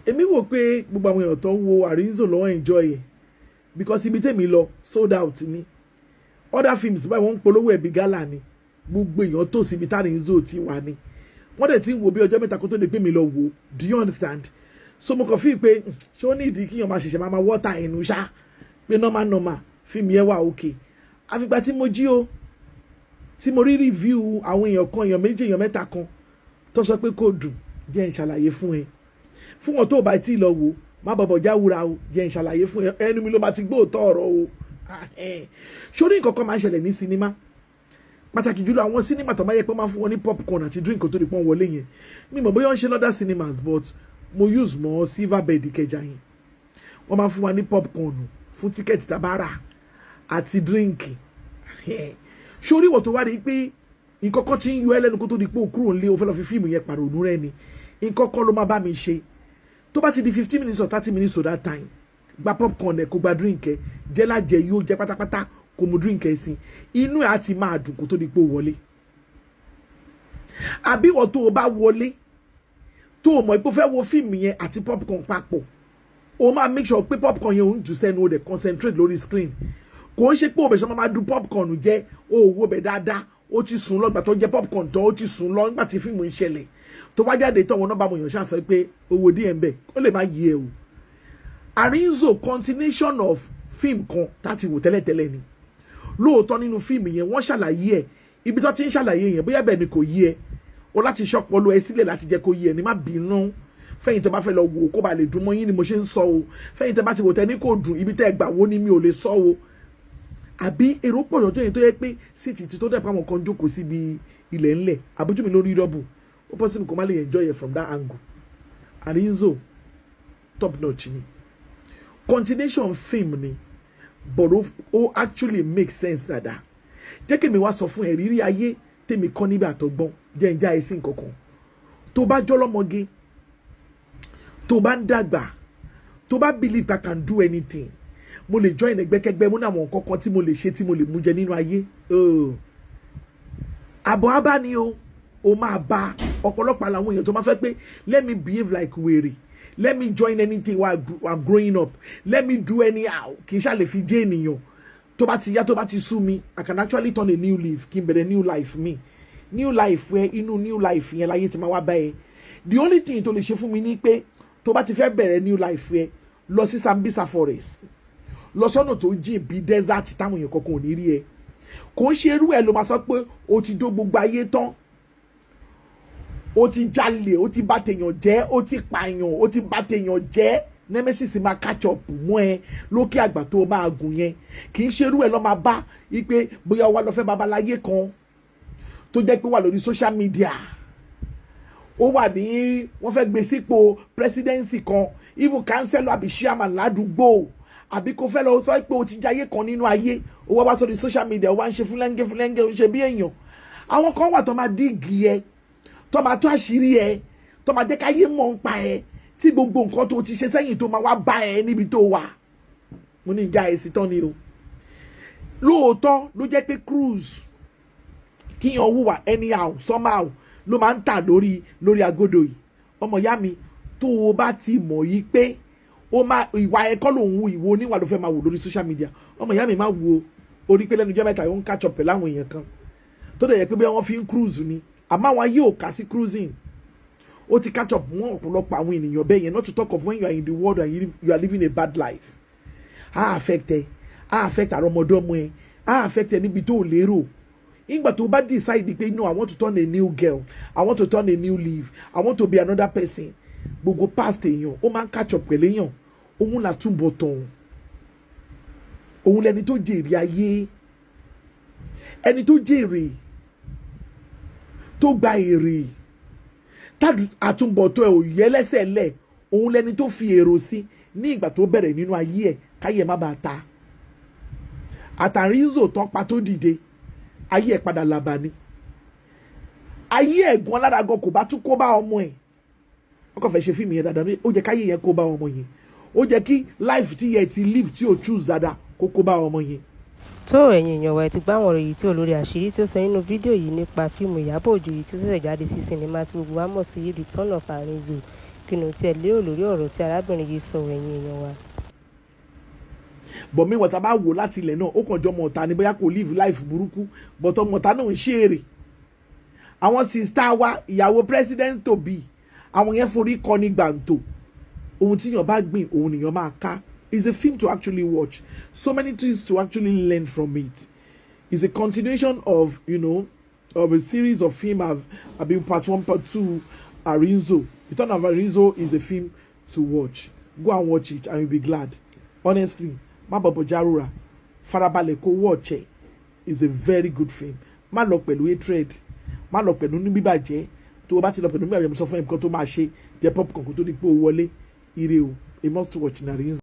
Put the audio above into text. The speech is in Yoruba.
èmi wò pé gbogbo àwọn èèyàn tó wo Arinzo lọ́wọ́ enjoy ẹ̀ because ibi tèmi lọ sold out ni other films báyìí wọ́n ń polówó ẹ̀bí gálà ni gbogbo èèyàn tó síbi tí Arinzo ti wà ni wọ́n dẹ̀ ti ń wo bí ọjọ́ mẹ́ta kó tó lè pè mí lọ wò do you understand so mo kàn fi pé ṣé ó ní ìdí kíyàn máa ṣẹ̀ṣẹ̀ máa wọ́ta ẹnu ṣá pé normal fíìmù yẹn wà okay àfìgbà tí mo jí o tí mo rí review àwọn èèyàn kan èèyàn méjì èèyàn mẹ́ta kan tó sọ pé kò dùn jẹ́ n ṣàlàyé fún ẹ fún wọn tó bá tí lọ wò má bọ̀bọ̀ jáwúra o jẹ́ n ṣàlàyé fún ẹ ẹnu mi ló bá ti gbóòótọ́ ọ̀rọ̀ o sórí nǹkan kan máa ń ṣẹlẹ̀ ní sinimá pàtàkì jùlọ àwọn sinimá tó máa yẹ pé máa fún wọn ní popcorn àti drink tó di pọ́n wọlé yẹn mi mọ̀ bóyá wọ́n ṣe lọ́dà cinemas but mo use mọ́ silver bed Ìkẹjà yẹn wọ́n máa fún wa ní popcorn fún tíkẹ́ẹ̀tì tabara àti drink sórí ìwọ̀ tó wá rí pé nǹkan kan ti ń yọ ẹlẹ́nu kó tó di pé òkúrò ńlé o fẹ́ lọ fi fíìmù yẹn pàrònú rẹ ni nǹkan kan ló máa bá mi ṣe tó bá ti di 15 minutes or 30 minutes of that time gba popcorn ẹ kó gba drink ẹ jẹ́ lájẹ yóò jẹ́ pátápátá kó mu drink ẹ sí inú ẹ á ti máa dùn kó tó di pé ó wọlé àbí wọ́n tó o bá wọlé tó o mọ̀ pé o fẹ́ wo fíìmù yẹn àti popcorn papọ̀ o máa make sure pé popcorn yẹn ò ń jù sẹ́nu o dẹ̀ concentrate lórí screen kò ń ṣe pé o bẹ̀ sọ máa du popcorn jẹ́ o ò wo bẹ̀ dáadáa ó ti sùn lọ́gbà tó jẹ́ popcorn tó ó ti sùn lọ nígbà tí fíìmù ń ṣẹlẹ̀ tó wá jáde tó wọn náà bá wọn yàn ṣáà sọ pé owó díẹ̀ ń bẹ̀ ó lè má yí ẹ o Arinzo continuation of film kan láti wò tẹ́lẹ̀tẹ́lẹ̀ ni lóòótọ́ nínú fíìmù yẹn wọ́n ṣàlàyé ẹ̀ ibi tó ti ń ṣàlàyé yẹn bóyá bẹ́ẹ̀ ni kò yí ẹ o láti ṣọpọlọ ẹ sílẹ̀ láti jẹ́ kó yí ẹ ní má bínú fẹ́yìn tó bá fẹ́ lọ wò kó ba lè dùn mọ́ yín ni mo ṣe ń sọ o fẹ́yìn tó bá ti wò tẹ́ ní kò dùn ibi tẹ́ ẹ gbà wó ni mi ò lè sọ o àbí èrò pọ̀ lọ́jọ́ yẹn tó yẹ pé síìtì tí tó dẹ̀ pa àwọn kan jókòó síbi ilẹ̀ ńlẹ̀ àbójú mi lórí rọ́bù ó pọ̀ sí mi kò má lè enjoy it from that angle Arinzo top notch ni continuation film ni but ó actually make sense dada jẹ́ kí mi wá sọ fún ẹ rírí ayé tèmi kọ́ níbi àtọ̀gbọ́n jẹ́ ń já ẹ sí nǹkankan tó bá jọ́lọ́mọge tó bá ń dàgbà tó bá believe I can do anything mo lè join ẹgbẹ́kẹ́gbẹ́ mo ní àwọn nǹkan kan tí mo lè ṣe tí mo lè mú jẹ nínú ayé àbọ̀ abá ni o máa bá ọ̀pọ̀lọpọ̀ àwọn èèyàn tó máa fẹ́ pé let me behave like wèrè let me join anything while I'm growing up let me do anyhow kì í ṣàlè fi jẹ́ ènìyàn tó bá ti yá tó bá ti sú mi I can actually turn a new leaf kí n bẹ̀rẹ̀ new life mi new life ẹ inú new life yẹn láyé tí máa wá bá ẹ the only thing tó lè ṣe fún mi ni pé tó bá ti fẹ́ bẹ̀rẹ̀ new life ẹ lọ sí Sambisa forest lọ sọ́nà tó jìn bí desert táwọn èèyàn kankan ò ní rí ẹ kò ń ṣe irú ẹ ló máa sọ pé o ti dó gbogbo ayé tán o ti jalè o ti bà tèèyàn jẹ́ o ti pààyàn o ti bà tèèyàn jẹ́ nemesis máa catch up mọ́ ẹ lókè àgbà tó máa gùn yẹn kì í ṣe irú ẹ lọ́ máa bá wípé bóyá wà lọ fẹ́ babaláyé kan tó jẹ́ pé wà lórí social media ó wà ní wọ́n fẹ́ gbé sípò presidency kan even councillor àbí chairman ládùúgbò àbí kò fẹ́ lọ sọ pé o ti jayé kan nínú ayé ó wá sórí social media ó wá ń ṣe fúlẹ́ńgẹ́ ó ń ṣe bí èèyàn àwọn kan wà tó máa díìgì ẹ tó máa tó àṣírí ẹ tó máa jẹ́ káyé mọ̀ ń pa ẹ tí gbogbo nǹkan tó ti ṣe sẹ́yìn tó máa wá bá ẹ níbi tó wà mo ní ìjà èsì tán ni o lóòótọ́ ló jẹ́ pé cruise kíyàn wùwà anyhow somehow ló máa ń tà lórí agodo yìí ọmọ ìyá mi tó o bá ti mọ̀ yìí pé ó máa ìwà ẹ̀kọ́ lòun wù ìwọ oníwà ló fẹ́ máa wò lórí social media ọmọ ìyá mi máa wo orí pé lẹ́nu ọjọ́ mẹ́ta yóò ń catch up pẹ̀lú àwọn èèyàn kan tó dẹ̀ yẹ pé bí wọ́n fi ń cruise ni àmọ́ àwọn ayé ò kà sí cruising ó ti catch up mọ́ ọ̀pọ̀lọpọ̀ àwọn ènìyàn bẹ́ẹ̀ yẹn not to talk of when you are in the world and you are living a bad life affect àrọmọdọ́mọ ẹ affect ẹ níbi tó o lérò ìgbà tó bá decide pé no I want to turn a new girl I want to turn a new leaf I want to be another person gbogbo past èèyàn ó máa ń catch up pẹ̀lú èèyàn òun là túbọ̀ tán òun lẹni tó jèrè ayé ẹni tó jèrè tó gba èrè tàbí àtúbọ̀tán ẹ̀ ò yẹ lẹ́sẹ̀ lẹ̀ òun lẹni tó fi èrò sí ní ìgbà tó bẹ̀rẹ̀ nínú ayé ẹ̀ káyé má bàa ta Arinzo tán pa tó dìde ayé ẹ̀ padà làbà ni ayé ẹ̀gbọ́n aládàgọ́ kò bá tún kó bá ọmọ ẹ̀ ọkọ̀ fẹ́ ṣe fíìmù yẹn dáadáa ó jẹ́ káyé yẹn kó bá ọmọ yẹn ó jẹ́ kí life tí yẹ ti live tí o choose dáadáa kó bá ọmọ yẹn. tó ẹ̀yin èèyàn wa ẹ ti gbá àwọn ọ̀rọ̀ yìí tí olórí àṣírí tí ó sọ nínú fídíò yìí nípa fíìmù Ìyábọ̀ Òjó yìí tí ó ṣẹ̀ṣẹ̀ jáde sí sinimá tí gbogbo wa mọ̀ sí Return of Arinzo kí ni o tiẹ̀ lérò lórí ọ̀rọ̀ tí arábìnrin yìí sọ ẹ̀yin èèyàn wa. but meanwhile tá a bá wò láti ilẹ̀ náà ó kàn jọ ọmọ ọ̀tá ni bóyá kò live life burúkú but ọmọ ọ̀tá náà ń ṣe èrè. àwọn sista wa ìyàwó president to be àwọn yẹn forí kọ ní gbàǹtò ohun tíyàn bá gbìn òun nìyàn máa ká. It's a film to actually watch, so many things to actually learn from it. It's a continuation of, you know, of a series of films have been part 1, part 2, Arinzo. Return of Arinzo is a film to watch. Go and watch it and you'll be glad. Honestly, Mababo Jarura, Farabalẹ̀ kó watch it. It's a very good film. Má lọ pẹ̀lú hatred, má lọ pẹ̀lú ní bíbàjẹ́. Tó o bá ti lọ pẹ̀lú ní bíbàjẹ́ mo sọ fún ẹ nǹkan tó máa ṣe. Jẹ popcorn kó tó di pé o wọlé. Ire o, a must watch in Arinzo.